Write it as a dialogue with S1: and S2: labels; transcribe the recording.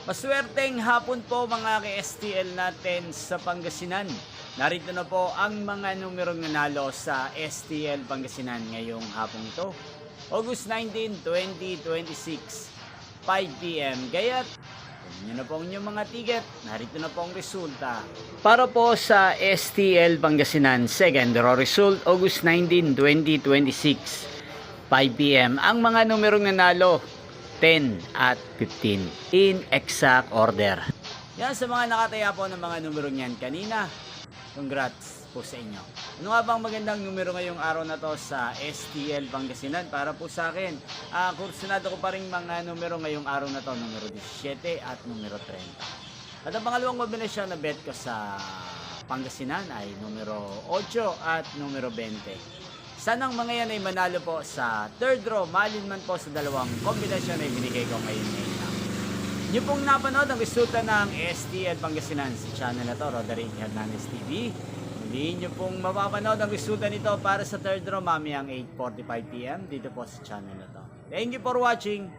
S1: Maswerteng hapon po mga ka-STL natin sa Pangasinan. Narito na po ang mga numerong nanalo sa STL Pangasinan ngayong hapong ito. August 19, 2026, 5 p.m. Gayat, kunin nyo na po ang inyong mga ticket. Narito na po ang resulta. Para po sa STL Pangasinan, second draw result, August 19, 2026, 5 p.m. Ang mga numerong nanalo, 10 at 15 in exact order. Yan sa mga nakataya po ng mga numero niyan kanina. Congrats po sa inyo. Ano nga bang magandang numero ngayong araw na to sa STL Pangasinan? Para po sa akin, kursunado ko pa rin mga numero ngayong araw na to, numero 17 at numero 30. At ang pangalawang kombinasyon na bet ko sa Pangasinan ay numero 8 at numero 20. Sanang mga yan ay manalo po sa third draw, malin man po sa dalawang kombinasyon na binigay ko ngayon. Nyo pong napanood ang resulta ng STL Pangasinan sa channel na to, Roderick Hernandez TV. Hindi nyo pong mapapanood ang resulta nito para sa third draw mamayang 8:45 p.m. dito po sa channel na to. Thank you for watching.